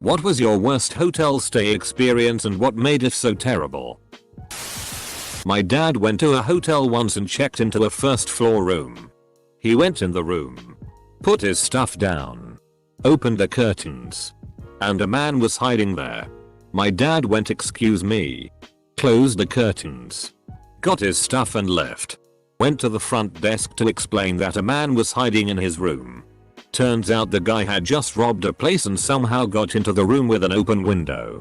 What was your worst hotel stay experience and what made it so terrible? My dad went to a hotel once and checked into a first floor room. He went in the room, put his stuff down, opened the curtains, and a man was hiding there. My dad went, "Excuse me," closed the curtains, got his stuff and left. Went to the front desk to explain that a man was hiding in his room. Turns out the guy had just robbed a place and somehow got into the room with an open window.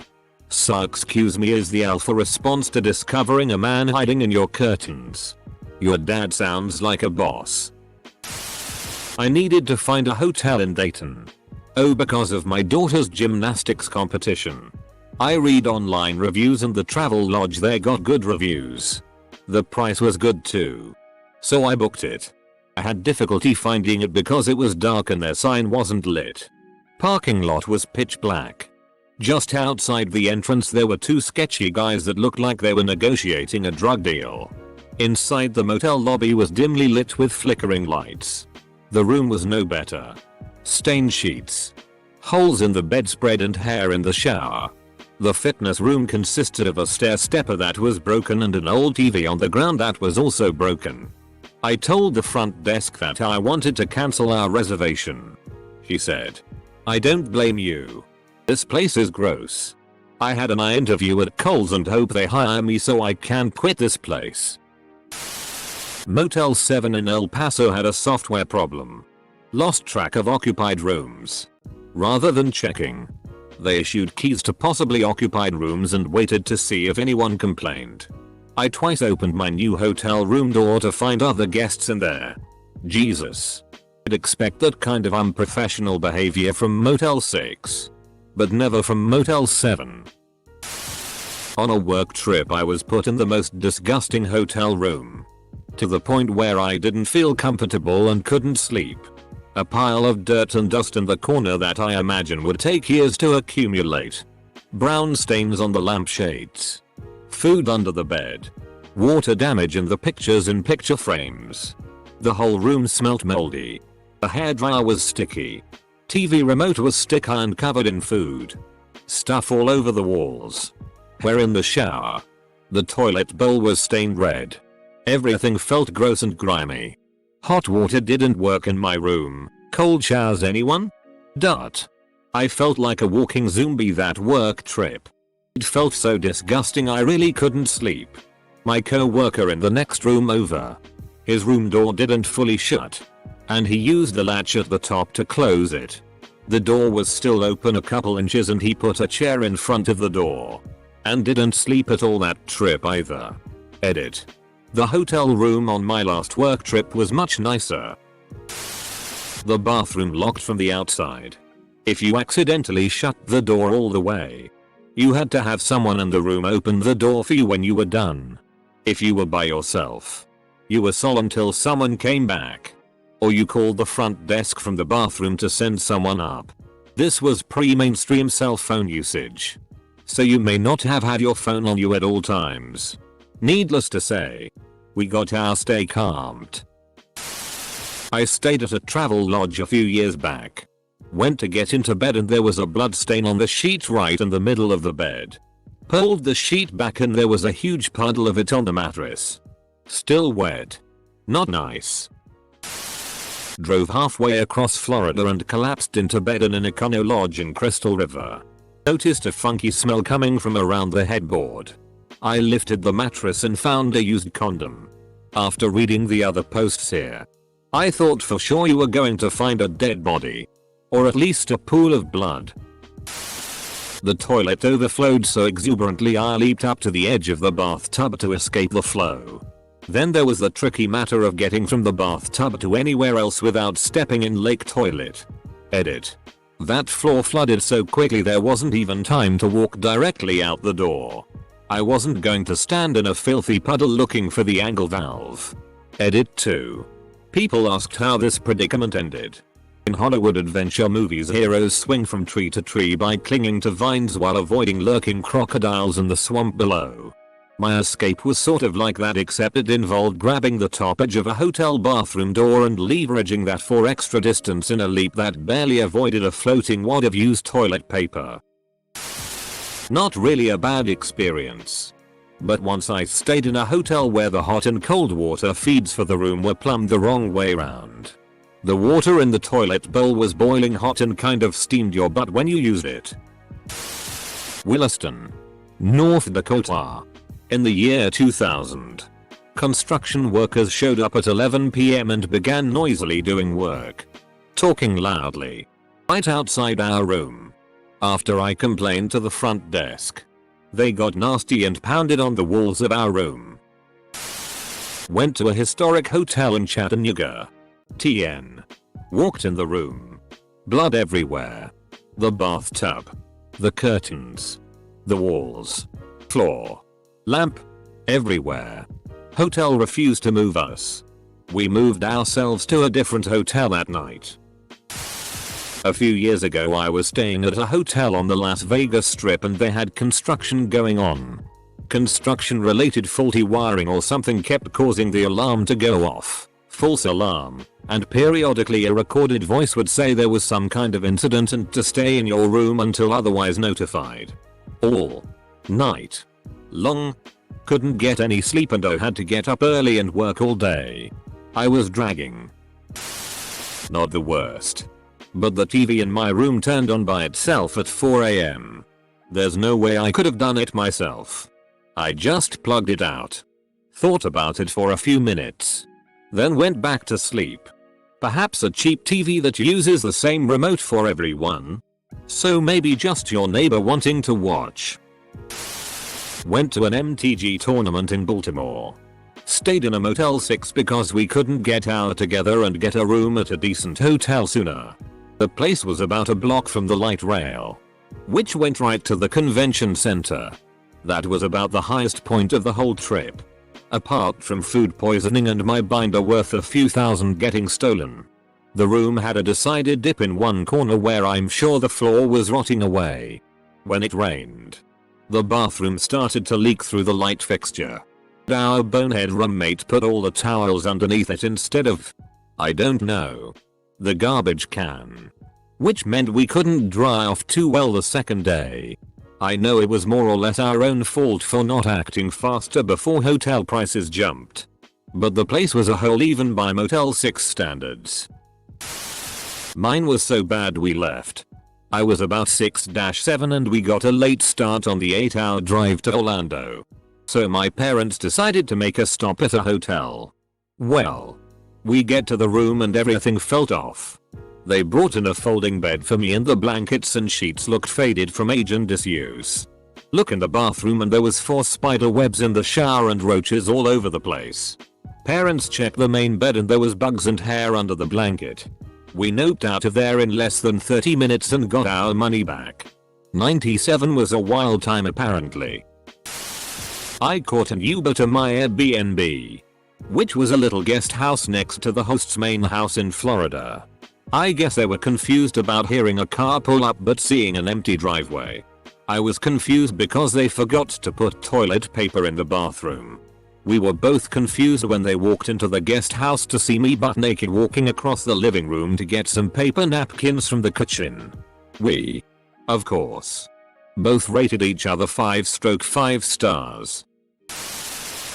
So excuse me is the alpha response to discovering a man hiding in your curtains. Your dad sounds like a boss. I needed to find a hotel in Dayton. Oh, because of my daughter's gymnastics competition. I read online reviews and the travel lodge there got good reviews. The price was good too. So I booked it. I had difficulty finding it because it was dark and their sign wasn't lit. Parking lot was pitch black. Just outside the entrance there were two sketchy guys that looked like they were negotiating a drug deal. Inside the motel lobby was dimly lit with flickering lights. The room was no better. Stained sheets, holes in the bedspread and hair in the shower. The fitness room consisted of a stair stepper that was broken and an old TV on the ground that was also broken. I told the front desk that I wanted to cancel our reservation. He said, "I don't blame you. This place is gross. I had an interview at Kohl's and hope they hire me so I can quit this place." Motel 7 in El Paso had a software problem. Lost track of occupied rooms. Rather than checking, they issued keys to possibly occupied rooms and waited to see if anyone complained. I twice opened my new hotel room door to find other guests in there. Jesus. I'd expect that kind of unprofessional behavior from Motel 6. But never from Motel 7. On a work trip I was put in the most disgusting hotel room. To the point where I didn't feel comfortable and couldn't sleep. A pile of dirt and dust in the corner that I imagine would take years to accumulate. Brown stains on the lampshades. Food under the bed. Water damage in the pictures in picture frames. The whole room smelt moldy. The hairdryer was sticky. TV remote was sticky and covered in food. Stuff all over the walls. We're in the shower. The toilet bowl was stained red. Everything felt gross and grimy. Hot water didn't work in my room. Cold showers anyone? I felt like a walking zombie that work trip. It felt so disgusting I really couldn't sleep. My co-worker in the next room over. His room door didn't fully shut. And he used the latch at the top to close it. The door was still open a couple inches and he put a chair in front of the door. And didn't sleep at all that trip either. Edit. The hotel room on my last work trip was much nicer. The bathroom locked from the outside. If you accidentally shut the door all the way, you had to have someone in the room open the door for you when you were done. If you were by yourself, you were sole until someone came back. Or you called the front desk from the bathroom to send someone up. This was pre-mainstream cell phone usage. So you may not have had your phone on you at all times. Needless to say, we got our stay calmed. I stayed at a travel lodge a few years back. Went to get into bed and there was a blood stain on the sheet right in the middle of the bed. Pulled the sheet back and there was a huge puddle of it on the mattress. Still wet. Not nice. Drove halfway across Florida and collapsed into bed in an Econo Lodge in Crystal River. Noticed a funky smell coming from around the headboard. I lifted the mattress and found a used condom. After reading the other posts here, I thought for sure you were going to find a dead body. Or at least a pool of blood. The toilet overflowed so exuberantly I leaped up to the edge of the bathtub to escape the flow. Then there was the tricky matter of getting from the bathtub to anywhere else without stepping in lake toilet. Edit. That floor flooded so quickly there wasn't even time to walk directly out the door. I wasn't going to stand in a filthy puddle looking for the angle valve. Edit 2. People asked how this predicament ended. In Hollywood adventure movies, heroes swing from tree to tree by clinging to vines while avoiding lurking crocodiles in the swamp below. My escape was sort of like that, except it involved grabbing the top edge of a hotel bathroom door and leveraging that for extra distance in a leap that barely avoided a floating wad of used toilet paper. Not really a bad experience. But once I stayed in a hotel where the hot and cold water feeds for the room were plumbed the wrong way round. The water in the toilet bowl was boiling hot and kind of steamed your butt when you used it. Williston, North Dakota. In the year 2000. Construction workers showed up at 11 p.m. and began noisily doing work. Talking loudly. Right outside our room. After I complained to the front desk. They got nasty and pounded on the walls of our room. Went to a historic hotel in Chattanooga. TN. Walked in the room. Blood everywhere. The bathtub. The curtains. The walls. Floor. Lamp. Everywhere. Hotel refused to move us. We moved ourselves to a different hotel at night. A few years ago I was staying at a hotel on the Las Vegas Strip and they had construction going on. Construction related faulty wiring or something kept causing the alarm to go off. False alarm. And periodically a recorded voice would say there was some kind of incident and to stay in your room until otherwise notified. All night long. Couldn't get any sleep and I had to get up early and work all day. I was dragging. Not the worst. But the TV in my room turned on by itself at 4 a.m. There's no way I could have done it myself. I just plugged it out. Thought about it for a few minutes. Then went back to sleep. Perhaps a cheap TV that uses the same remote for everyone. So maybe just your neighbor wanting to watch. Went to an MTG tournament in Baltimore. Stayed in a Motel 6 because we couldn't get out together and get a room at a decent hotel sooner. The place was about a block from the light rail, which went right to the convention center. That was about the highest point of the whole trip. Apart from food poisoning and my binder worth a few thousand getting stolen. The room had a decided dip in one corner where I'm sure the floor was rotting away. When it rained, the bathroom started to leak through the light fixture. Our bonehead roommate put all the towels underneath it instead of, I don't know, the garbage can. Which meant we couldn't dry off too well the second day. I know it was more or less our own fault for not acting faster before hotel prices jumped. But the place was a hole even by Motel 6 standards. Mine was so bad we left. I was about 6-7 and we got a late start on the 8-hour drive to Orlando. So my parents decided to make a stop at a hotel. Well, we get to the room and everything felt off. They brought in a folding bed for me and the blankets and sheets looked faded from age and disuse. Look in the bathroom and there was 4 spider webs in the shower and roaches all over the place. Parents checked the main bed and there was bugs and hair under the blanket. We noped out of there in less than 30 minutes and got our money back. 97 was a wild time apparently. I caught an Uber to my Airbnb, which was a little guest house next to the host's main house in Florida. I guess they were confused about hearing a car pull up but seeing an empty driveway. I was confused because they forgot to put toilet paper in the bathroom. We were both confused when they walked into the guest house to see me butt naked walking across the living room to get some paper napkins from the kitchen. We, of course, both rated each other 5/5 stars.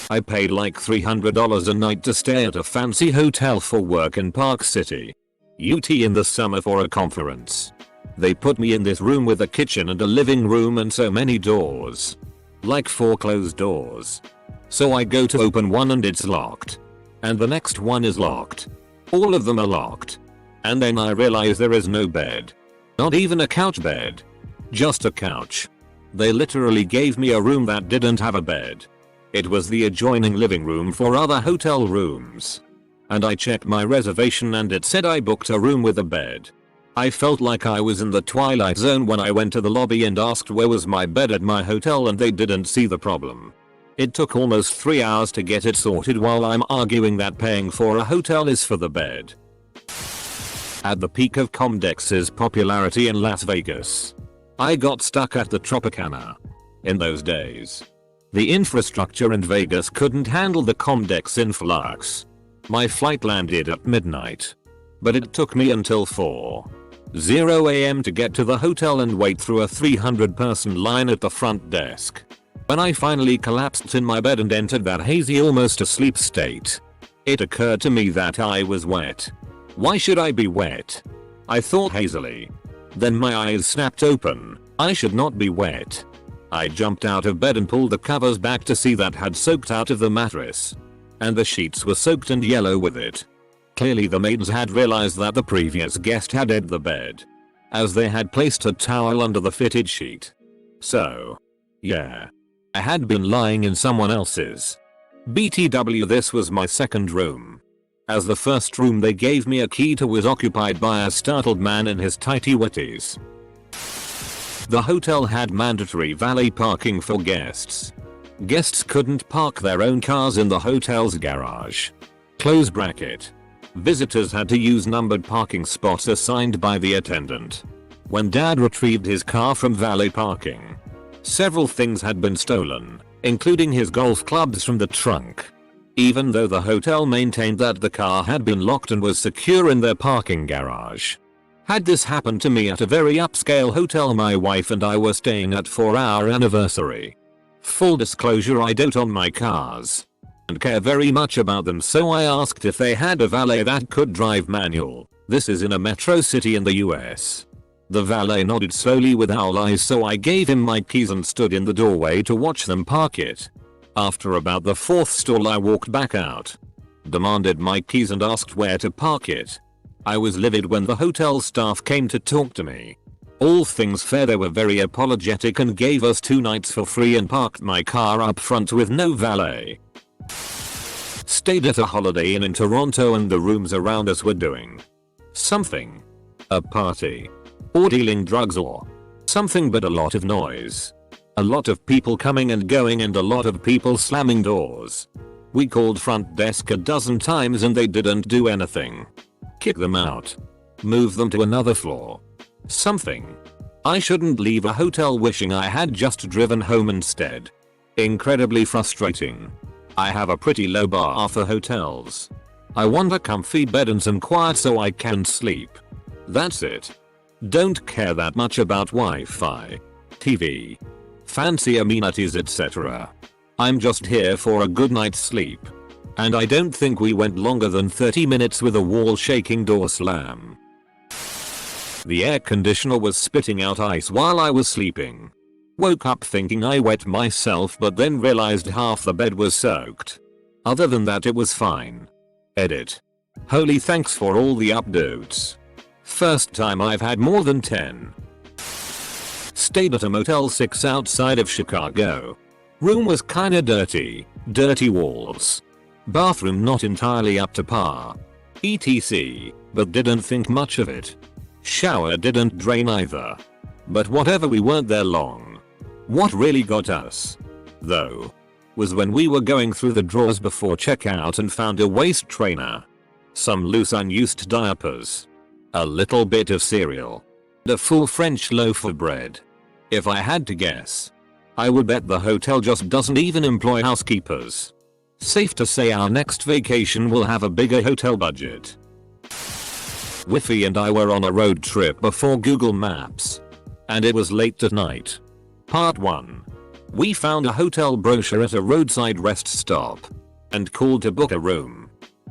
I paid like $300 a night to stay at a fancy hotel for work in Park City, UT in the summer for a conference. They put me in this room with a kitchen and a living room and so many doors. Like 4 closed doors. So I go to open one and it's locked. And the next one is locked. All of them are locked. And then I realize there is no bed. Not even a couch bed. Just a couch. They literally gave me a room that didn't have a bed. It was the adjoining living room for other hotel rooms. And I checked my reservation and it said I booked a room with a bed. I felt like I was in the Twilight Zone when I went to the lobby and asked where was my bed at my hotel and they didn't see the problem. It took almost 3 hours to get it sorted while I'm arguing that paying for a hotel is for the bed. At the peak of Comdex's popularity in Las Vegas, I got stuck at the Tropicana. In those days, the infrastructure in Vegas couldn't handle the Comdex influx. My flight landed at midnight, but it took me until 4 0 AM to get to the hotel and wait through a 300-person line at the front desk. When I finally collapsed in my bed and entered that hazy almost asleep state, it occurred to me that I was wet. Why should I be wet? I thought hazily. Then my eyes snapped open. I should not be wet. I jumped out of bed and pulled the covers back to see that had soaked out of the mattress. And the sheets were soaked and yellow with it. Clearly the maids had realized that the previous guest had edged the bed, as they had placed a towel under the fitted sheet. So, yeah, I had been lying in someone else's. BTW, this was my second room, as the first room they gave me a key to was occupied by a startled man in his tighty whities. The hotel had mandatory valet parking for guests. Guests couldn't park their own cars in the hotel's garage. Close bracket. Visitors had to use numbered parking spots assigned by the attendant. When Dad retrieved his car from valet parking, several things had been stolen, including his golf clubs from the trunk. Even though the hotel maintained that the car had been locked and was secure in their parking garage. Had this happened to me at a very upscale hotel my wife and I were staying at for our anniversary. Full disclosure, I dote on my cars and care very much about them, so I asked if they had a valet that could drive manual. This is in a metro city in the US. The valet nodded slowly with owl eyes, so I gave him my keys and stood in the doorway to watch them park it. After about the fourth stall I walked back out, demanded my keys and asked where to park it. I was livid when the hotel staff came to talk to me. All things fair, they were very apologetic and gave us 2 nights for free and parked my car up front with no valet. Stayed at a Holiday Inn in Toronto and the rooms around us were doing something. A party. Or dealing drugs or something, but a lot of noise. A lot of people coming and going and a lot of people slamming doors. We called front desk a dozen times and they didn't do anything. Kick them out. Move them to another floor. Something. I shouldn't leave a hotel wishing I had just driven home instead. Incredibly frustrating. I have a pretty low bar for hotels. I want a comfy bed and some quiet so I can sleep. That's it. Don't care that much about Wi-Fi, TV, fancy amenities, etc. I'm just here for a good night's sleep. And I don't think we went longer than 30 minutes with a wall-shaking door slam. The air conditioner was spitting out ice while I was sleeping. Woke up thinking I wet myself, but then realized half the bed was soaked. Other than that, it was fine. Edit. Holy thanks for all the updates. First time I've had more than 10. Stayed at a Motel 6 outside of Chicago. Room was kinda dirty. Dirty walls. Bathroom not entirely up to par. etc. But didn't think much of it. Shower didn't drain either. But whatever, we weren't there long. What really got us, though, was when we were going through the drawers before checkout and found a waist trainer, some loose unused diapers, a little bit of cereal, and a full French loaf of bread. If I had to guess, I would bet the hotel just doesn't even employ housekeepers. Safe to say our next vacation will have a bigger hotel budget. Wiffy and I were on a road trip before Google Maps, and it was late at night. Part 1. We found a hotel brochure at a roadside rest stop and called to book a room.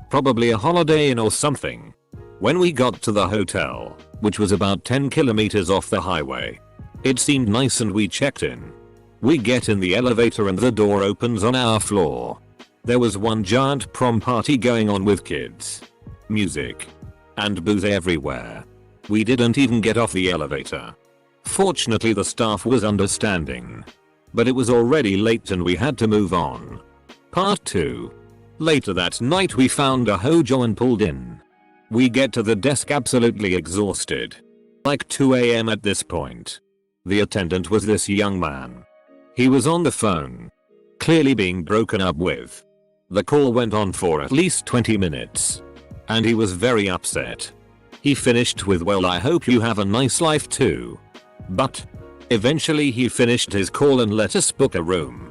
Probably a Holiday Inn or something. When we got to the hotel, which was about 10 kilometers off the highway, it seemed nice and we checked in. We get in the elevator and the door opens on our floor. There was one giant prom party going on with kids, music, and booze everywhere. We didn't even get off the elevator. Fortunately the staff was understanding. But it was already late and we had to move on. Part 2. Later that night we found a hojo and pulled in. We get to the desk absolutely exhausted. Like 2 AM at this point. The attendant was this young man. He was on the phone, clearly being broken up with. The call went on for at least 20 minutes. And he was very upset. He finished with, "Well, I hope you have a nice life too." But eventually he finished his call and let us book a room.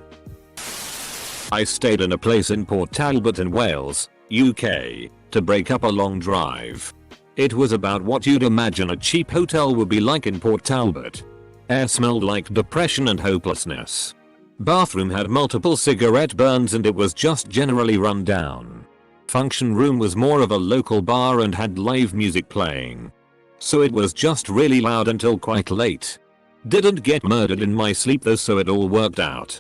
I stayed in a place in Port Talbot in Wales, UK, to break up a long drive. It was about what you'd imagine a cheap hotel would be like in Port Talbot. Air smelled like depression and hopelessness. Bathroom had multiple cigarette burns and it was just generally run down. Function room was more of a local bar and had live music playing. So it was just really loud until quite late. Didn't get murdered in my sleep though, so it all worked out.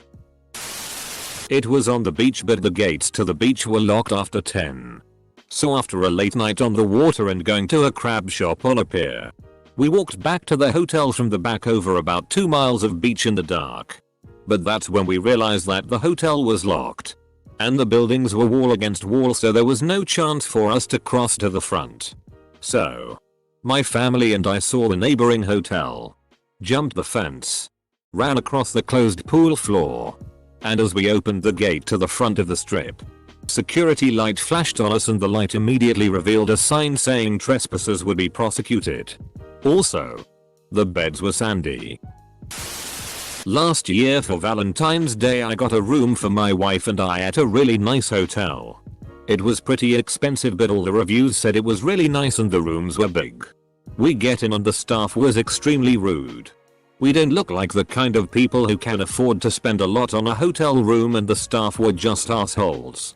It was on the beach, but the gates to the beach were locked after 10. So after a late night on the water and going to a crab shop on a pier, we walked back to the hotel from the back over about 2 miles of beach in the dark. But that's when we realized that the hotel was locked. And the buildings were wall against wall, so there was no chance for us to cross to the front. So my family and I saw the neighboring hotel, jumped the fence, ran across the closed pool floor, and as we opened the gate to the front of the strip, security light flashed on us and the light immediately revealed a sign saying trespassers would be prosecuted. Also, the beds were sandy. Last year for Valentine's Day I got a room for my wife and I at a really nice hotel. It was pretty expensive, but all the reviews said it was really nice and the rooms were big. We get in and the staff was extremely rude. We didn't look like the kind of people who can afford to spend a lot on a hotel room, and the staff were just assholes.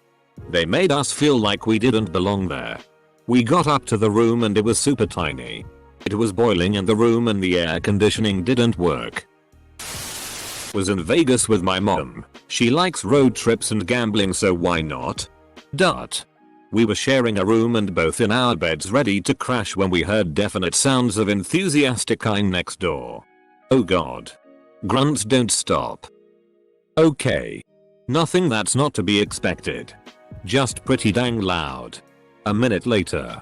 They made us feel like we didn't belong there. We got up to the room and it was super tiny. It was boiling in the room and the air conditioning didn't work. Was in Vegas with my mom. She likes road trips and gambling, so why not? We were sharing a room and both in our beds ready to crash when we heard definite sounds of enthusiastic crying next door. Oh god. Grunts don't stop. Okay. Nothing that's not to be expected. Just pretty dang loud. A minute later.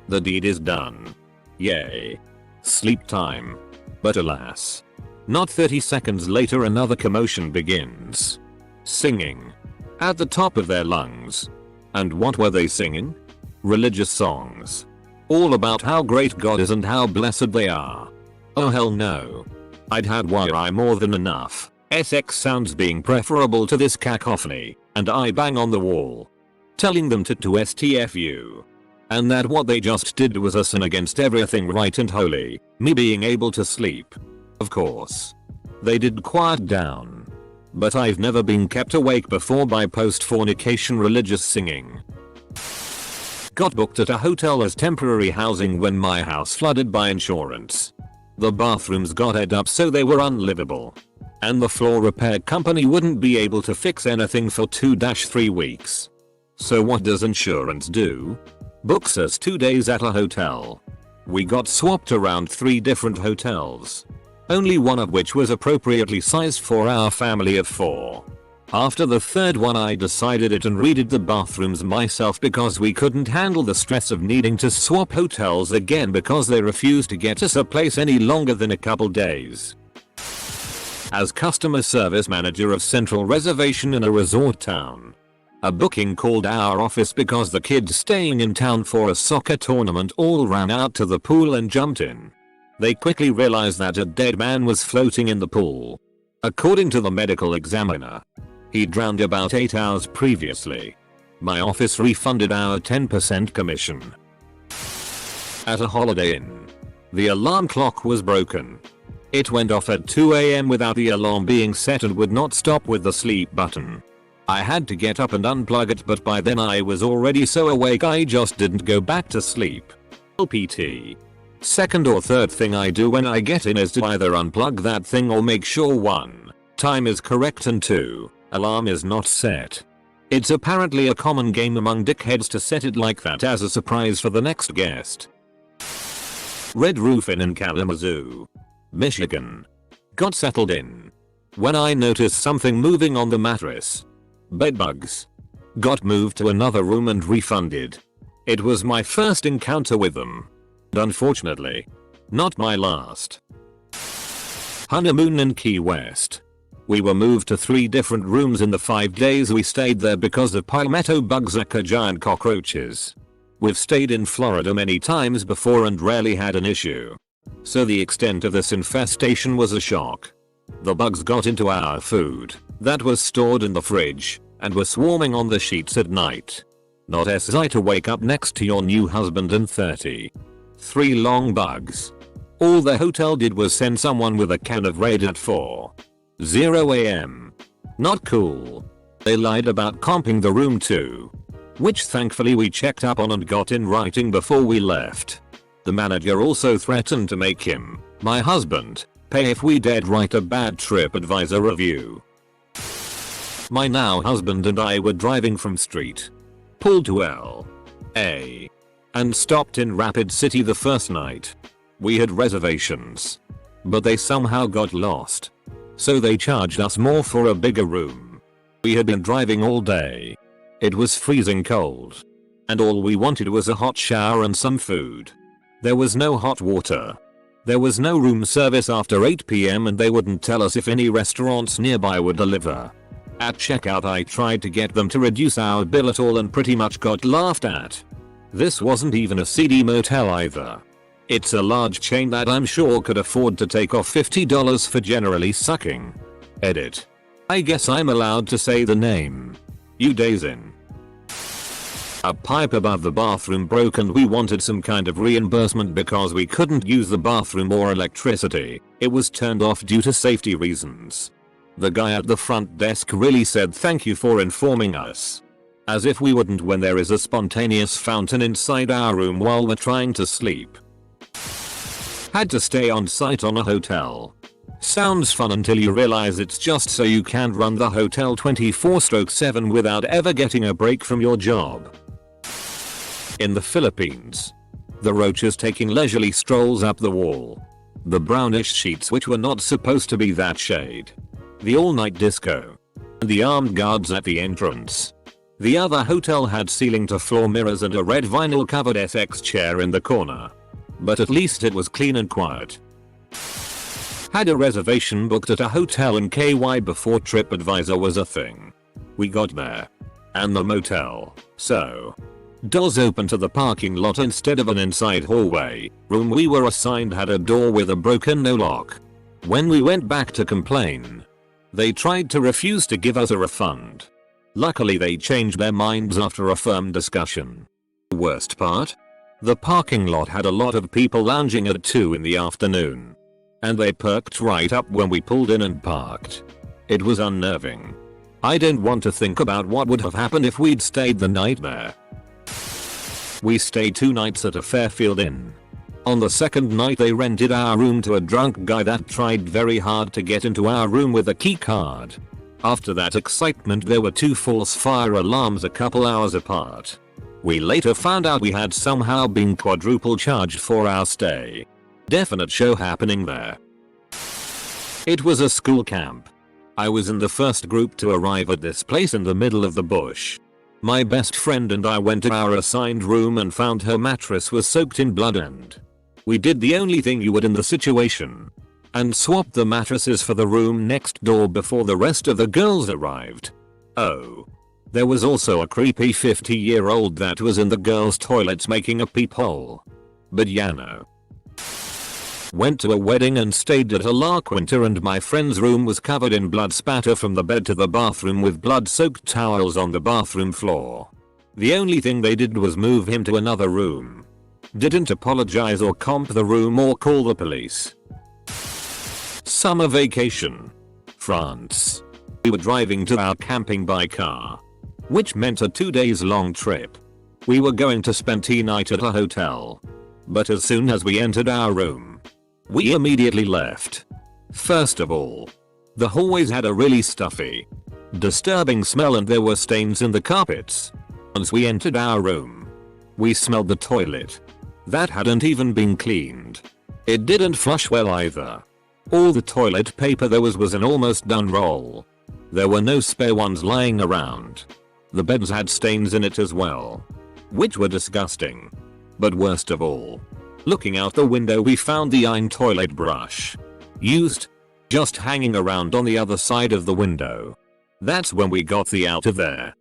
The deed is done. Yay. Sleep time. But alas. Not 30 seconds later another commotion begins. Singing. At the top of their lungs. And what were they singing? Religious songs. All about how great God is and how blessed they are. Oh hell no. I'd had Wi-Fi more than enough. SX sounds being preferable to this cacophony, and I bang on the wall. Telling them to STFU. And that what they just did was a sin against everything right and holy, me being able to sleep. Of course. They did quiet down. But I've never been kept awake before by post-fornication religious singing. Got booked at a hotel as temporary housing when my house flooded by insurance. The bathrooms got ed up so they were unlivable. And the floor repair company wouldn't be able to fix anything for 2-3 weeks. So what does insurance do? Books us 2 days at a hotel. We got swapped around 3 different hotels. Only one of which was appropriately sized for our family of 4. After the third one I decided it and redid the bathrooms myself because we couldn't handle the stress of needing to swap hotels again because they refused to get us a place any longer than a couple days. As customer service manager of Central Reservation in a resort town, a booking called our office because the kids staying in town for a soccer tournament all ran out to the pool and jumped in. They quickly realized that a dead man was floating in the pool. According to the medical examiner, he drowned about 8 hours previously. My office refunded our 10% commission. At a Holiday Inn, the alarm clock was broken. It went off at 2 AM without the alarm being set and would not stop with the sleep button. I had to get up and unplug it, but by then I was already so awake I just didn't go back to sleep. LPT. Second or third thing I do when I get in is to either unplug that thing or make sure 1. Time is correct and 2. Alarm is not set. It's apparently a common game among dickheads to set it like that as a surprise for the next guest. Red Roof Inn in Kalamazoo, Michigan. Got settled in when I noticed something moving on the mattress. Bedbugs. Got moved to another room and refunded. It was my first encounter with them. Unfortunately, not my last. Honeymoon in Key West. We were moved to 3 different rooms in the 5 days we stayed there because of palmetto bugs aka giant cockroaches. We've stayed in Florida many times before and rarely had an issue. So the extent of this infestation was a shock. The bugs got into our food that was stored in the fridge and were swarming on the sheets at night. Not SI to wake up next to your new husband and 30 3 long bugs. All the hotel did was send someone with a can of Raid at 4:00 am. Not cool. They lied about comping the room too, which thankfully we checked up on and got in writing before we left. The manager also threatened to make him, my husband, pay if we dared write a bad TripAdvisor review. My now husband and I were driving from Street Pool to L.A. and stopped in Rapid City the first night. We had reservations, but they somehow got lost, so they charged us more for a bigger room. We had been driving all day. It was freezing cold, and all we wanted was a hot shower and some food. There was no hot water. There was no room service after 8 PM and they wouldn't tell us if any restaurants nearby would deliver. At checkout I tried to get them to reduce our bill at all and pretty much got laughed at. This wasn't even a seedy motel either. It's a large chain that I'm sure could afford to take off $50 for generally sucking. Edit. I guess I'm allowed to say the name. You days in. A pipe above the bathroom broke and we wanted some kind of reimbursement because we couldn't use the bathroom or electricity. It was turned off due to safety reasons. The guy at the front desk really said thank you for informing us. As if we wouldn't when there is a spontaneous fountain inside our room while we're trying to sleep. Had to stay on site on a hotel. Sounds fun until you realize it's just so you can't run the hotel 24/7 without ever getting a break from your job. In the Philippines. The roaches taking leisurely strolls up the wall. The brownish sheets which were not supposed to be that shade. The all-night disco. And the armed guards at the entrance. The other hotel had ceiling to floor mirrors and a red vinyl covered SX chair in the corner. But at least it was clean and quiet. Had a reservation booked at a hotel in KY before TripAdvisor was a thing. We got there. And the motel, so. Doors open to the parking lot instead of an inside hallway. Room we were assigned had a door with a broken no lock. When we went back to complain, they tried to refuse to give us a refund. Luckily they changed their minds after a firm discussion. Worst part? The parking lot had a lot of people lounging at 2 in the afternoon. And they perked right up when we pulled in and parked. It was unnerving. I don't want to think about what would have happened if we'd stayed the night there. We stayed 2 nights at a Fairfield Inn. On the second night they rented our room to a drunk guy that tried very hard to get into our room with a key card. After that excitement there were 2 false fire alarms a couple hours apart. We later found out we had somehow been quadruple charged for our stay. Definite show happening there. It was a school camp. I was in the first group to arrive at this place in the middle of the bush. My best friend and I went to our assigned room and found her mattress was soaked in blood and we did the only thing you would in the situation. And swapped the mattresses for the room next door before the rest of the girls arrived. Oh. There was also a creepy 50-year-old that was in the girls' toilets making a peephole. But yeah no. Went to a wedding and stayed at a La Quinta and my friend's room was covered in blood spatter from the bed to the bathroom with blood-soaked towels on the bathroom floor. The only thing they did was move him to another room. Didn't apologize or comp the room or call the police. Summer vacation. France. We were driving to our camping by car, which meant a 2 days long trip. We were going to spend tea night at a hotel. But as soon as we entered our room, we immediately left. First of all, the hallways had a really stuffy, disturbing smell and there were stains in the carpets. Once we entered our room, we smelled the toilet. That hadn't even been cleaned. It didn't flush well either. All the toilet paper there was an almost done roll. There were no spare ones lying around. The beds had stains in it as well, which were disgusting. But worst of all, looking out the window we found the iron toilet brush. Used. Just hanging around on the other side of the window. That's when we got the out of there.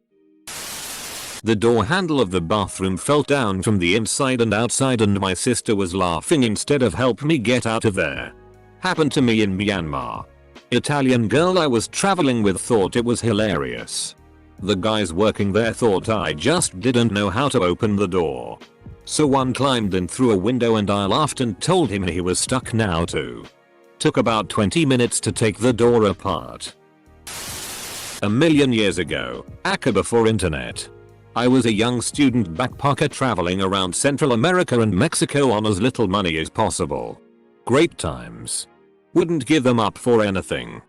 The door handle of the bathroom fell down from the inside and outside and my sister was laughing instead of help me get out of there. Happened to me in Myanmar. Italian girl I was traveling with thought it was hilarious. The guys working there thought I just didn't know how to open the door. So one climbed in through a window and I laughed and told him he was stuck now too. Took about 20 minutes to take the door apart. A million years ago, aka before internet. I was a young student backpacker traveling around Central America and Mexico on as little money as possible. Great times. Wouldn't give them up for anything.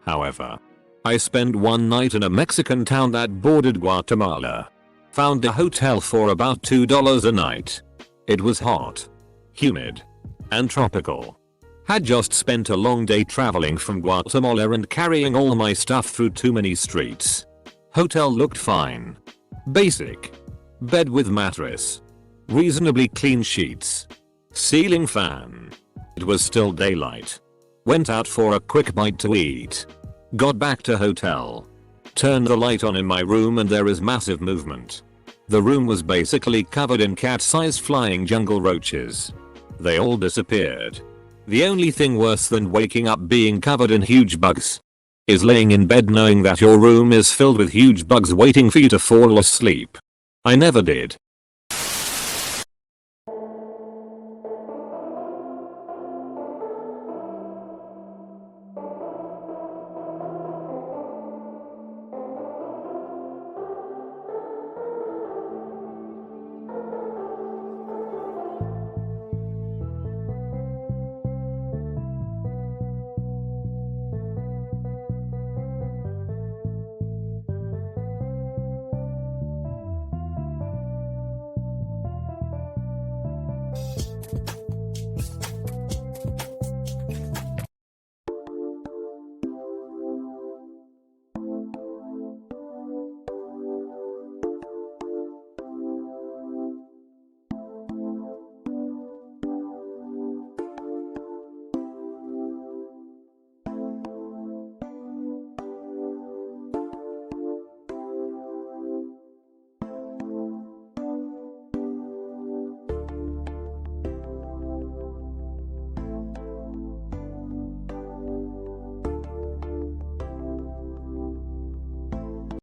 However, I spent one night in a Mexican town that bordered Guatemala. Found a hotel for about $2 a night. It was hot, humid, and tropical. Had just spent a long day traveling from Guatemala and carrying all my stuff through too many streets. Hotel looked fine. Basic. Bed with mattress. Reasonably clean sheets. Ceiling fan. It was still daylight. Went out for a quick bite to eat. Got back to hotel. Turned the light on in my room and there is massive movement. The room was basically covered in cat-sized flying jungle roaches. They all disappeared. The only thing worse than waking up being covered in huge bugs is laying in bed knowing that your room is filled with huge bugs waiting for you to fall asleep. I never did.